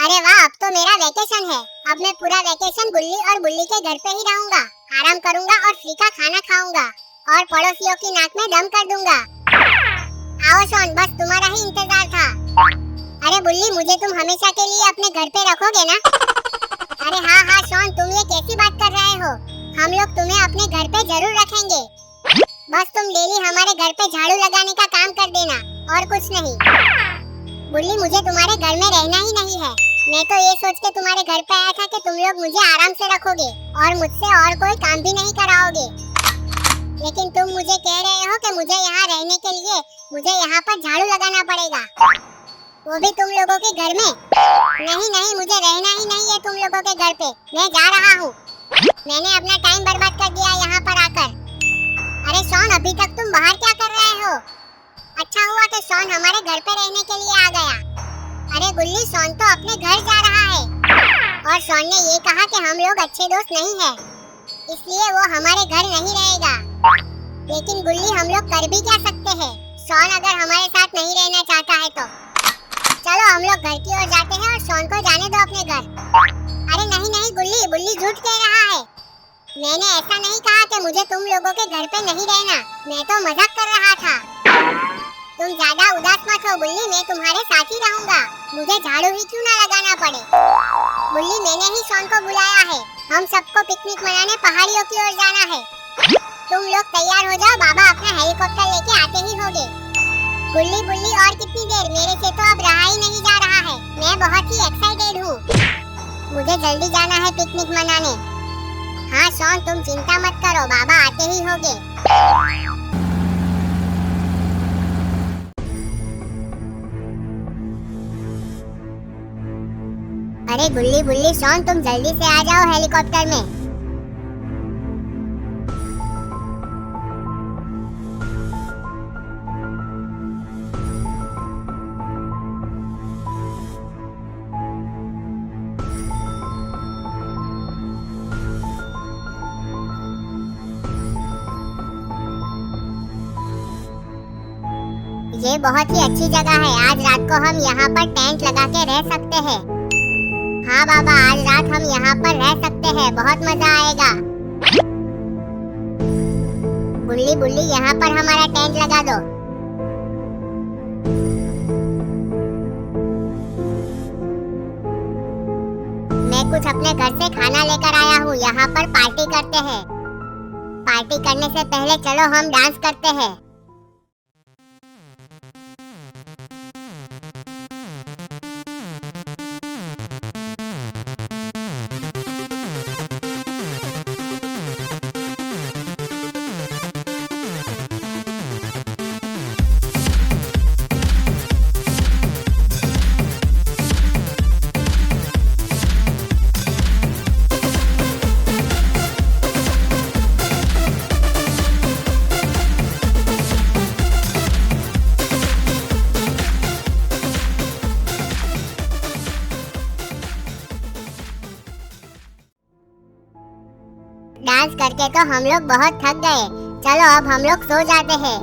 अरे वाह, अब तो मेरा वेकेशन है। अब मैं पूरा वेकेशन गुल्ली और बुल्ली के घर पे ही रहूंगा, आराम करूंगा और फ्री का खाना खाऊंगा और पड़ोसियों की नाक में दम कर दूंगा। आओ शॉन, बस तुम्हारा ही इंतजार था। अरे बुल्ली, मुझे तुम हमेशा के लिए अपने घर पे रखोगे ना? अरे हाँ हाँ शॉन, तुम ये कैसी बात कर रहे हो? हम लोग तुम्हें अपने घर पे जरूर रखेंगे। बस तुम डेली हमारे घर पे झाड़ू लगाने का काम कर देना और कुछ नहीं। बुल्ली, मुझे तुम्हारे घर में रहना ही नहीं है। मैं तो ये सोच के तुम्हारे घर पे आया था कि तुम लोग मुझे आराम से रखोगे और मुझसे और कोई काम भी नहीं कराओगे, लेकिन तुम मुझे कह रहे हो कि मुझे यहाँ रहने के लिए मुझे यहाँ पर झाड़ू लगाना पड़ेगा, वो भी तुम लोगों के घर में। नहीं नहीं, मुझे रहना ही नहीं है तुम लोगों के घर पे। मैं जा रहा हूँ। मैंने अपना टाइम बर्बाद कर दिया यहाँ पर आकर। अरे शॉन, अभी तक तुम बाहर क्या कर रहे हो? अच्छा हुआ कि शॉन हमारे घर पे रहने के लिए आ गया। अरे गुल्ली, शॉन तो अपने घर जा रहा है और शॉन ने ये कहा कि हम लोग अच्छे दोस्त नहीं हैं, इसलिए वो हमारे घर नहीं रहेगा। लेकिन गुल्ली, हम लोग कर भी क्या सकते हैं? शॉन अगर हमारे साथ नहीं रहना चाहता है तो चलो हम लोग घर की ओर जाते हैं और शॉन को जाने दो अपने घर। अरे नहीं नहीं गुल्ली, बुल्ली झूठ कह रहा है। मैंने ऐसा नहीं कहा कि मुझे तुम लोगों के घर पे नहीं रहना। मैं तो मजाक कर रहा था। तुम ज्यादा उदास मत हो बुल्ली, मैं तुम्हारे साथ ही रहूंगा, मुझे झाड़ू ही क्यों ना लगाना पड़े। बुल्ली, मैंने ही शॉन को बुलाया है। हम सबको पिकनिक मनाने पहाड़ियों की ओर जाना है। तुम लोग तैयार हो जाओ, बाबा अपना हेलीकॉप्टर लेके आते ही होंगे। बुल्ली बुल्ली, और कितनी देर? मेरे से तो अब रहा ही नहीं जा रहा है। मैं बहुत ही एक्साइटेड हूँ। मुझे जल्दी जाना है पिकनिक मनाने। हाँ शॉन, तुम चिंता मत करो, बाबा आते ही होंगे। अरे बुल्ली बुल्ली, शॉन तुम जल्दी से आ जाओ हेलीकॉप्टर में। ये बहुत ही अच्छी जगह है। आज रात को हम यहाँ पर टेंट लगा के रह सकते हैं। हाँ बाबा, आज रात हम यहाँ पर रह सकते हैं, बहुत मजा आएगा। बुल्ली बुल्ली, यहाँ पर हमारा टेंट लगा दो। मैं कुछ अपने घर से खाना लेकर आया हूँ, यहाँ पर पार्टी करते हैं। पार्टी करने से पहले चलो हम डांस करते हैं। डांस करके तो हम लोग बहुत थक गए। चलो अब हम लोग सो जाते हैं।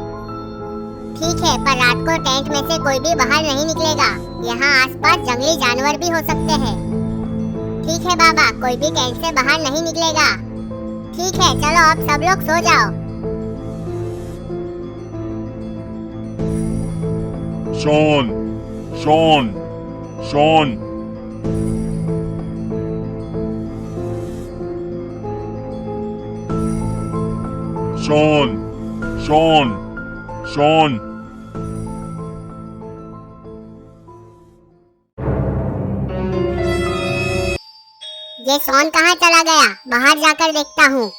ठीक है, पर रात को टेंट में से कोई भी बाहर नहीं निकलेगा। यहाँ आसपास जंगली जानवर भी हो सकते हैं। ठीक है बाबा, कोई भी टेंट से बाहर नहीं निकलेगा। ठीक है, चलो अब सब लोग सो जाओ। Shaun, Shaun, Shaun. Shaun, Shaun, Shaun. ये शॉन कहाँ चला गया? बाहर जाकर देखता हूँ।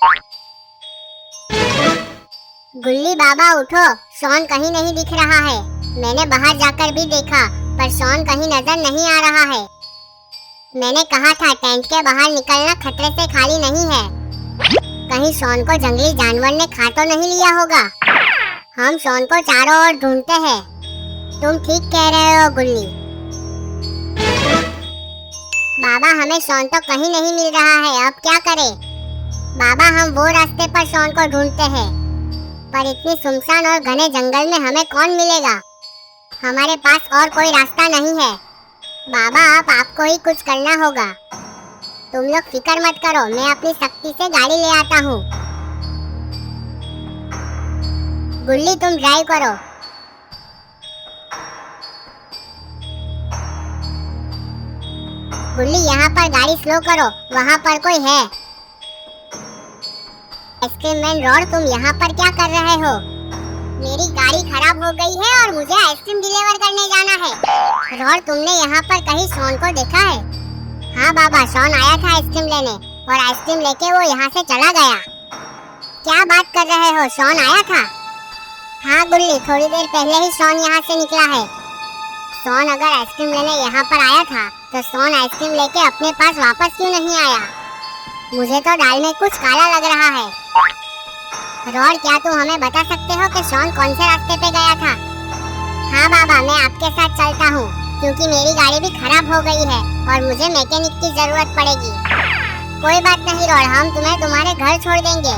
गुल्ली बाबा उठो, शॉन कहीं नहीं दिख रहा है। मैंने बाहर जाकर भी देखा, पर शॉन कहीं नजर नहीं आ रहा है। मैंने कहा था टेंट के बाहर निकलना खतरे से खाली नहीं है। कहीं शॉन को जंगली जानवर ने खा तो नहीं लिया होगा। हम शॉन को चारों ओर ढूंढते हैं। तुम ठीक कह रहे हो गुल्ली। बाबा, हमें शॉन तो कहीं नहीं मिल रहा है, अब क्या करें? बाबा, हम वो रास्ते पर शॉन को ढूंढते हैं, पर इतनी सुनसान और घने जंगल में हमें कौन मिलेगा? हमारे पास और कोई रास्ता नहीं है। बाबा अब आपको ही कुछ करना होगा। तुम लोग फिक्र मत करो, मैं अपनी शक्ति से गाड़ी ले आता हूँ। गुल्ली तुम ड्राइव करो। गुल्ली यहाँ पर गाड़ी स्लो करो, वहाँ पर कोई है। आइसक्रीम मैन रॉड तुम यहाँ पर क्या कर रहे हो? मेरी गाड़ी खराब हो गई है और मुझे आइसक्रीम डिलीवर करने जाना है। रॉड तुमने यहाँ पर कहीं शॉन को देखा है? हाँ बाबा, शॉन आया था आइसक्रीम लेने और आइसक्रीम लेके वो यहाँ से चला गया। क्या बात कर रहे हो, शॉन आया था? हाँ गुल्ली, थोड़ी देर पहले ही शॉन यहाँ से निकला है। शॉन अगर आइसक्रीम लेने यहाँ पर आया था तो शॉन आइसक्रीम लेके अपने पास वापस क्यों नहीं आया? मुझे तो दाल में कुछ काला लग रहा है। रॉड क्या तुम हमें बता सकते हो कि शॉन कौन से रास्ते पे गया था? हाँ बाबा, मैं आपके साथ चलता हूँ क्योंकि मेरी गाड़ी भी खराब हो गई है और मुझे मैकेनिक की जरूरत पड़ेगी। कोई बात नहीं रॉड, हम तुम्हें तुम्हारे घर छोड़ देंगे।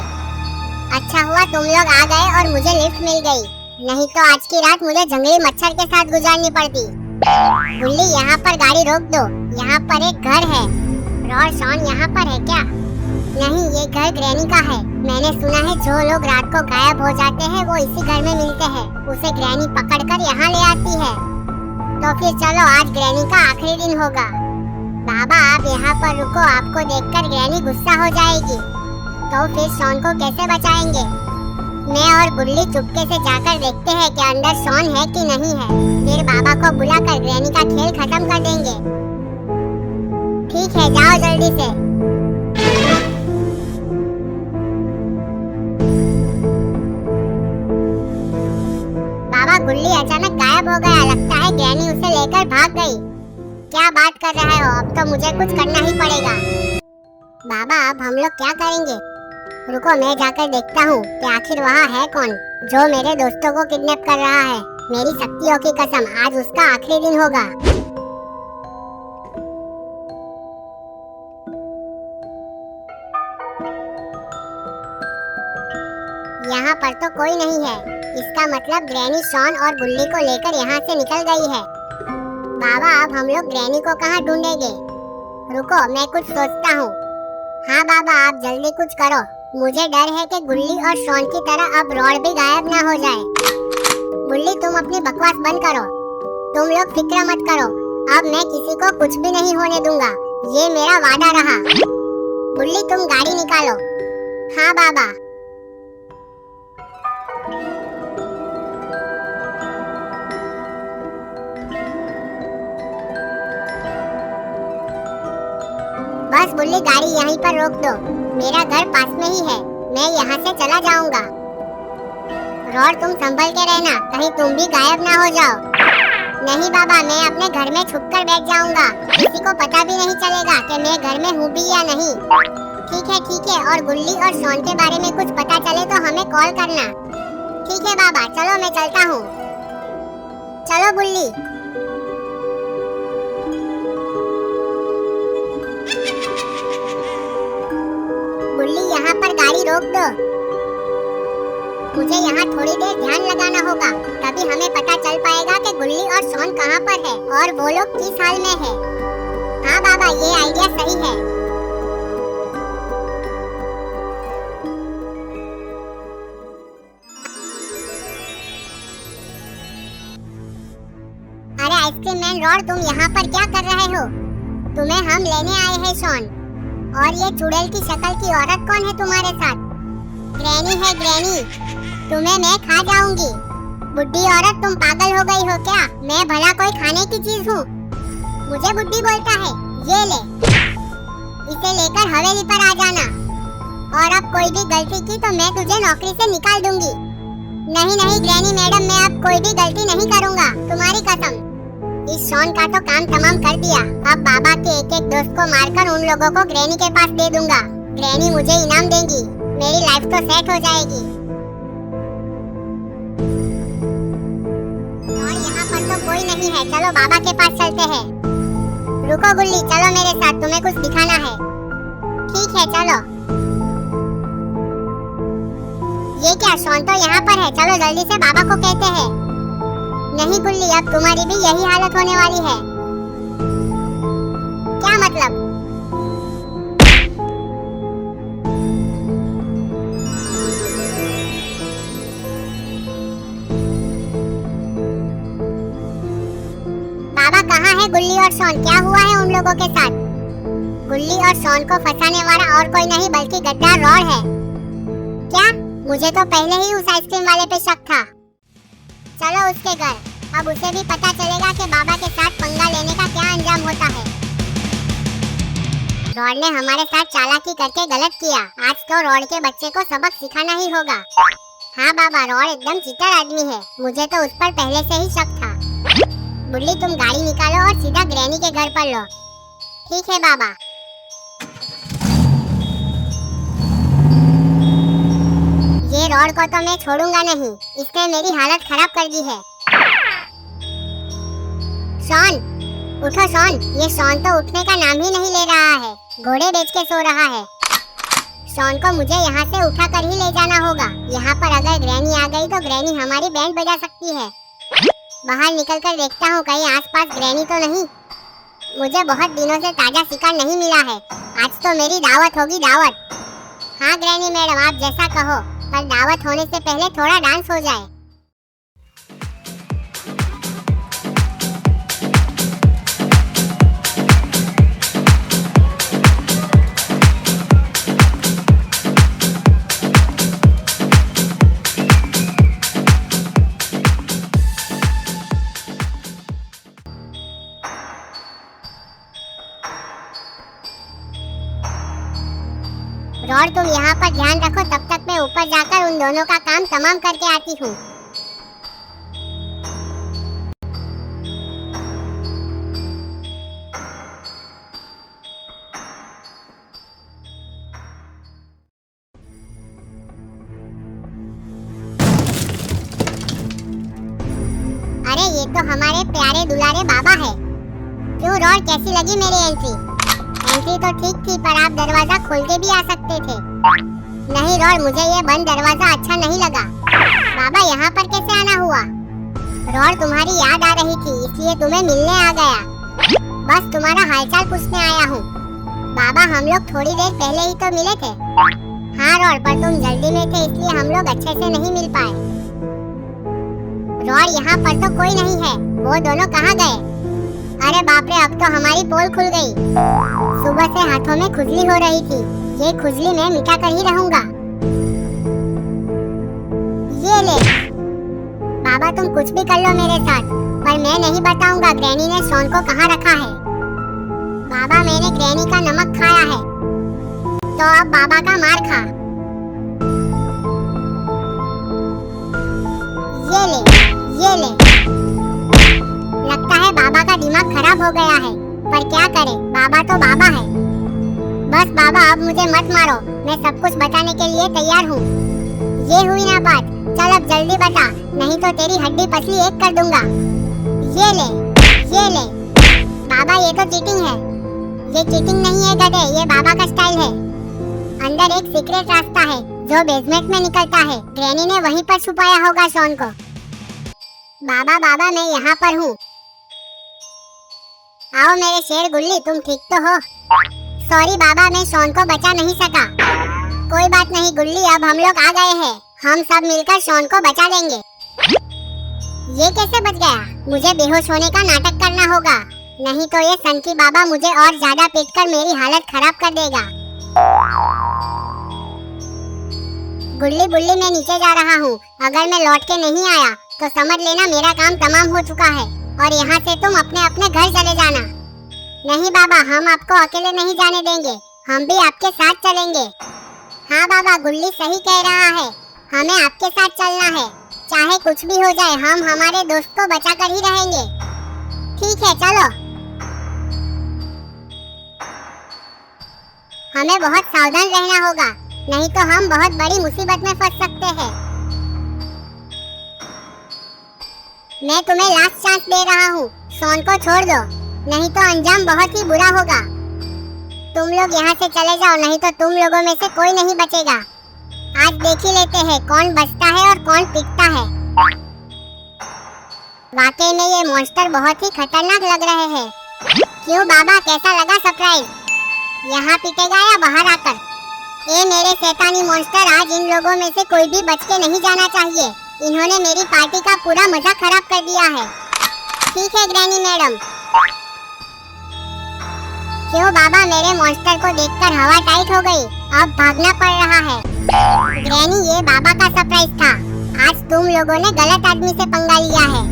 अच्छा हुआ तुम लोग आ गए और मुझे लिफ्ट मिल गई, नहीं तो आज की रात मुझे जंगली मच्छर के साथ गुजारनी पड़ती। गुल्ली यहाँ पर गाड़ी रोक दो, यहाँ पर एक घर है। रॉड शॉन यहाँ पर है क्या? नहीं, ये घर ग्रैनी का है। मैंने सुना है जो लोग रात को गायब हो जाते हैं वो इसी घर में मिलते हैं। उसे ग्रैनी पकड़कर यहाँ ले आती है। तो फिर चलो, आज ग्रैनी का आखिरी दिन होगा। बाबा आप यहाँ पर रुको, आपको देखकर ग्रैनी गुस्सा हो जाएगी। तो फिर शॉन को कैसे बचाएंगे? मैं और गुल्ली चुपके से जाकर देखते हैं कि अंदर शॉन है कि नहीं है। फिर बाबा को बुलाकर ग्रैनी का खेल खत्म कर देंगे। ठीक है, जाओ जल्दी से। बाबा गुल्ली अचानक गायब हो गया, लगता है ग्रैनी उसे लेकर भाग गई। क्या बात कर रहे हो, अब तो मुझे कुछ करना ही पड़ेगा। बाबा अब हम लोग क्या करेंगे? रुको, मैं जाकर देखता हूँ कि आखिर वहाँ है कौन जो मेरे दोस्तों को किडनैप कर रहा है। मेरी शक्तियों की कसम, आज उसका आखिरी दिन होगा। यहाँ पर तो कोई नहीं है, इसका मतलब ग्रैनी शॉन और गुल्ली को लेकर यहाँ से निकल गई है। बाबा अब हम लोग ग्रैनी को कहाँ ढूंढेंगे? रुको, मैं कुछ सोचता हूँ। हाँ बाबा, आप जल्दी कुछ करो। मुझे डर है कि गुल्ली और शॉन की तरह अब रॉड भी गायब ना हो जाए। गुल्ली तुम अपनी बकवास बंद करो, तुम लोग फिक्र मत करो। अब मैं किसी को कुछ भी नहीं होने दूंगा, ये मेरा वादा रहा। गुल्ली तुम गाड़ी निकालो। हाँ बाबा। बस बुल्ली, गाड़ी यहीं पर रोक दो, मेरा घर पास में ही है, मैं यहाँ से चला जाऊंगा। रॉड तुम संभल के रहना, कहीं तुम भी गायब ना हो जाओ। नहीं बाबा, मैं अपने घर में छुपकर बैठ जाऊंगा, किसी को पता भी नहीं चलेगा कि मैं घर में हूँ भी या नहीं। ठीक है, और गुल्ली और शॉन के बारे में कुछ पता चले तो हमें कॉल करना। ठीक है बाबा, चलो मैं चलता हूँ। चलो बुल्ली। गुल्ली यहाँ पर गाड़ी रोक दो, मुझे यहाँ थोड़ी देर ध्यान लगाना होगा, तभी हमें पता चल पाएगा कि गुल्ली और शॉन कहाँ पर है और वो लोग किस हाल में है। हाँ बाबा, ये आइडिया सही है। अरे आइसक्रीम मैन रॉड, तुम यहाँ पर क्या कर रहे हो? तुम्हें हम लेने आए हैं शॉन। और ये चुड़ैल की शक्ल की औरत कौन है तुम्हारे साथ? ग्रैनी है ग्रैनी, तुम्हें मैं खा जाऊंगी। बुड्ढी औरत, तुम पागल हो गई हो क्या? मैं भला कोई खाने की चीज हूँ? मुझे बुड्ढी बोलता है? ये ले, इसे लेकर हवेली पर आ जाना, और अब कोई भी गलती की तो मैं तुझे नौकरी से निकाल दूंगी। नहीं ग्रैनी मैडम, मैं अब कोई भी गलती नहीं करूँगा, तुम्हारी कसम। इस शॉन का तो काम तमाम कर दिया, अब बाबा के एक दोस्त को मारकर उन लोगों को ग्रैनी के पास दे दूंगा। ग्रैनी मुझे इनाम देंगी, मेरी लाइफ तो सेट हो जाएगी। और यहाँ पर तो कोई नहीं है, चलो बाबा के पास चलते हैं। रुको गुल्ली, चलो मेरे साथ, तुम्हें कुछ दिखाना है। ठीक है, चलो। ये क्या, शॉन तो यहाँ पर है, चलो जल्दी से बाबा को कहते हैं। नहीं गुल्ली, अब तुम्हारी भी यही हालत होने वाली है। है गुल्ली और शॉन? क्या हुआ है उन लोगों के साथ? गुल्ली और शॉन को फंसाने वाला और कोई नहीं बल्कि गद्दार रॉड है। क्या? मुझे तो पहले ही उस आइसक्रीम वाले पे शक था। चलो उसके घर, अब उसे भी पता चलेगा कि बाबा के साथ पंगा लेने का क्या अंजाम होता है। रॉड ने हमारे साथ चालाकी करके गलत किया। आज तो रॉड के बच्चे को सबक सिखाना ही होगा। हाँ बाबा, रॉड एकदम चीटर आदमी है। मुझे तो उस पर पहले से ही शक था। बुल्ली, तुम गाड़ी निकालो और सीधा ग्रैनी के घर पर लो। ठीक है बाबा। ये रॉड को तो मैं छोड़ूंगा नहीं, इसने मेरी हालत खराब कर दी है। शॉन, उठो शॉन। ये शॉन तो उठने का नाम ही नहीं ले रहा है, घोड़े बेच के सो रहा है। शॉन को मुझे यहाँ से उठा कर ही ले जाना होगा। यहाँ पर अगर ग्रैनी आ गई तो ग्रैनी हमारी बैंड बजा सकती है। बाहर निकल कर देखता हूँ कहीं आसपास ग्रैनी तो नहीं। मुझे बहुत दिनों से ताजा शिकार नहीं मिला है। आज तो मेरी दावत होगी, दावत। हाँ ग्रैनी मैडम, आप जैसा कहो, पर दावत होने से पहले थोड़ा डांस हो जाए। रॉड, तुम यहाँ पर ध्यान रखो, तब तक मैं ऊपर जाकर उन दोनों का काम तमाम करके आती हूँ। अरे ये तो हमारे प्यारे दुलारे बाबा है। क्यों रॉड, कैसी लगी मेरी एंट्री? एंट्री तो ठीक थी, पर आप दरवाजा खोल के भी आ सकते थे। नहीं रॉड, मुझे ये बंद दरवाजा अच्छा नहीं लगा। बाबा, यहाँ पर कैसे आना हुआ? रॉड, तुम्हारी याद आ रही थी, इसलिए तुम्हें मिलने आ गया। बस तुम्हारा हालचाल पूछने आया हूँ। बाबा, हम लोग थोड़ी देर पहले ही तो मिले थे। हाँ रॉड, पर तुम जल्दी में थे इसलिए हम लोग अच्छे से नहीं मिल पाए। रॉड, यहाँ पर तो कोई नहीं है, वो दोनों कहाँ गए? अरे बाप रे, अब तो हमारी पोल खुल गई। सुबह से हाथों में खुजली हो रही थी, ये खुजली मैं मिटा कर ही रहूंगा। ये ले बाबा, तुम कुछ भी कर लो मेरे साथ, पर मैं नहीं बताऊंगा ग्रैनी ने शॉन को कहाँ रखा है। बाबा, मैंने ग्रैनी का नमक खाया है, तो अब बाबा का मार खा। ये ले। लगता है बाबा का दिमाग खराब हो गया है, पर क्या करे, बाबा तो बाबा है। बस बाबा, अब मुझे मत मारो, मैं सब कुछ बताने के लिए तैयार हूँ। ये हुई ना बात, चल अब जल्दी बता, नहीं तो तेरी हड्डी पसली एक कर दूंगा। ये ले। बाबा, ये तो चीटिंग है। ये चीटिंग नहीं है गधे, ये बाबा का स्टाइल है। अंदर एक सीक्रेट रास्ता है जो बेसमेंट में निकलता है। ग्रैनी ने वहीं पर छुपाया होगा शॉन को। बाबा, मैं यहाँ पर हूँ। आओ मेरे शेर गुल्ली, तुम ठीक तो हो? सॉरी बाबा, मैं शॉन को बचा नहीं सका। कोई बात नहीं गुल्ली, अब हम लोग आ गए हैं, हम सब मिलकर शॉन को बचा लेंगे। ये कैसे बच गया? मुझे बेहोश होने का नाटक करना होगा, नहीं तो ये सनकी बाबा मुझे और ज्यादा पीटकर मेरी हालत खराब कर देगा। गुल्ली बुल्ली, मैं नीचे जा रहा हूँ, अगर मैं लौट के नहीं आया तो समझ लेना मेरा काम तमाम हो चुका है, और यहाँ से तुम अपने अपने घर चले जाना। नहीं बाबा, हम आपको अकेले नहीं जाने देंगे, हम भी आपके साथ चलेंगे। हाँ बाबा, गुल्ली सही कह रहा है, हमें आपके साथ चलना है, चाहे कुछ भी हो जाए, हम हमारे दोस्त को बचा कर ही रहेंगे। ठीक है, चलो। हमें बहुत सावधान रहना होगा, नहीं तो हम बहुत बड़ी मुसीबत में फंस सकते हैं। मैं तुम्हें लास्ट चांस दे रहा हूँ, शॉन को छोड़ दो, नहीं तो अंजाम बहुत ही बुरा होगा। तुम लोग यहाँ से चले जाओ, नहीं तो तुम लोगों में से कोई नहीं बचेगा। आज देख ही लेते हैं कौन बचता है और कौन पिटता है। वाकई में ये मॉन्स्टर बहुत ही खतरनाक लग रहे हैं। क्यों बाबा, कैसा लगा सरप्राइज? यहाँ पिटेगा या बाहर आकर? ए मेरे शैतानी मॉन्स्टर, आज इन लोगों में से कोई भी बच के नहीं जाना चाहिए। इन्होंने मेरी पार्टी का पूरा मजा खराब कर दिया है। ठीक है ग्रैनी मैडम। क्यों बाबा, मेरे मॉन्स्टर को देखकर हवा टाइट हो गई, अब भागना पड़ रहा है। ग्रैनी, ये बाबा का सरप्राइज था। आज तुम लोगों ने गलत आदमी से पंगा लिया है।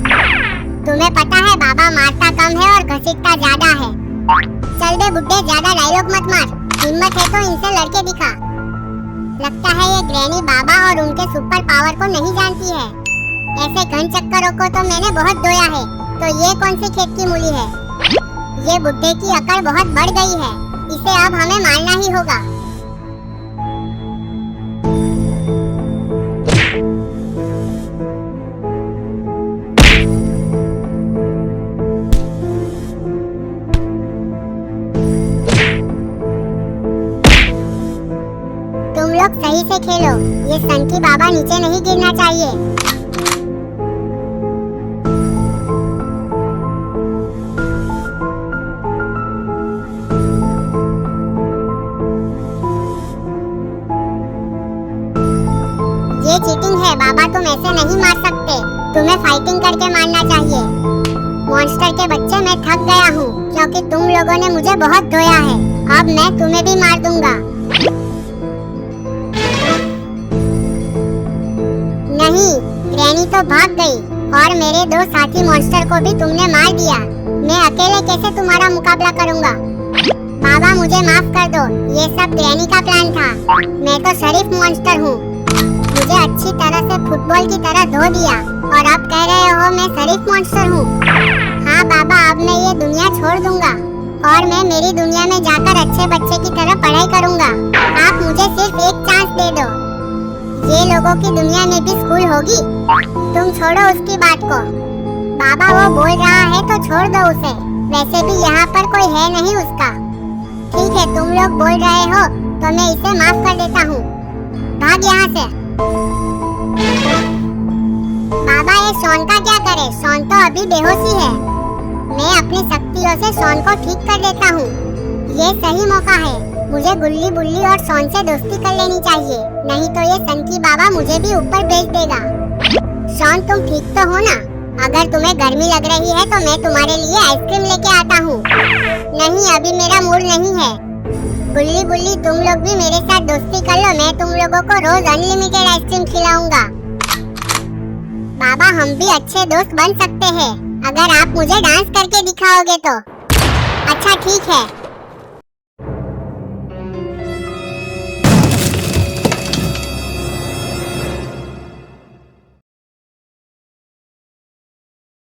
तुम्हें पता है बाबा मारता कम है और घसीटता ज्यादा है। चल बे बुड्ढे, ज्यादा डायलॉग मत मार, हिम्मत है तो इनसे लड़के दिखा। लगता है ये ग्रैनी बाबा और उनके सुपर पावर को नहीं जानती है। ऐसे घन चक्करों को तो मैंने बहुत धोया है, तो ये कौन सी खेत की मूली है। ये बुड्ढे की अकड़ बहुत बढ़ गई है, इसे अब हमें मारना ही होगा। तुम लोग सही से खेलो, ये संकी बाबा नीचे नहीं गिरना चाहिए। ये चीटिंग है बाबा, तुम ऐसे नहीं मार सकते, तुम्हें फाइटिंग करके मारना चाहिए। मॉन्स्टर के बच्चे, मैं थक गया हूँ क्योंकि तुम लोगों ने मुझे बहुत धोया है। अब मैं तुम्हें भी मार दूंगा। नहीं, ग्रैनी तो भाग गई और मेरे दो साथी मॉन्स्टर को भी तुमने मार दिया। मैं अकेले कैसे तुम्हारा मुकाबला करूंगा। बाबा मुझे माफ कर दो, ये सब ग्रैनी का प्लान था। मैं तो शरीफ मॉन्स्टर हूँ, मुझे अच्छी तरह से फुटबॉल की तरह धो दिया और अब कह रहे हो मैं शरीफ मॉन्स्टर हूँ। हाँ बाबा, अब मैं ये दुनिया छोड़ दूंगा और मैं मेरी दुनिया में जाकर अच्छे बच्चे की तरह पढ़ाई करूंगा। आप मुझे सिर्फ एक चांस दे दो। ये लोगों की दुनिया में भी स्कूल होगी, तुम छोड़ो उसकी बात को। बाबा वो बोल रहा है तो छोड़ दो उसे, वैसे भी यहाँ पर कोई है नहीं उसका। ठीक है, तुम लोग बोल रहे हो तो मैं इसे माफ कर देता हूँ। भाग यहाँ से। बाबा ये शॉन का क्या करे, शॉन तो अभी बेहोशी है। मैं अपनी शक्तियों से शॉन को ठीक कर देता हूँ। ये सही मौका है, मुझे गुल्ली बुल्ली और शॉन से दोस्ती कर लेनी चाहिए, नहीं तो ये संकी बाबा मुझे भी ऊपर भेज देगा। शॉन तुम ठीक तो हो ना? अगर तुम्हें गर्मी लग रही है तो मैं तुम्हारे लिए आइसक्रीम लेके आता हूँ। नहीं, अभी मेरा मूड नहीं है। गुल्ली बुल्ली तुम लोग भी मेरे साथ दोस्ती कर लो, मैं तुम लोगों को रोज अनलिमिटेड आइसक्रीम खिलाऊंगा। बाबा हम भी अच्छे दोस्त बन सकते हैं अगर आप मुझे डांस करके दिखाओगे तो। अच्छा ठीक है।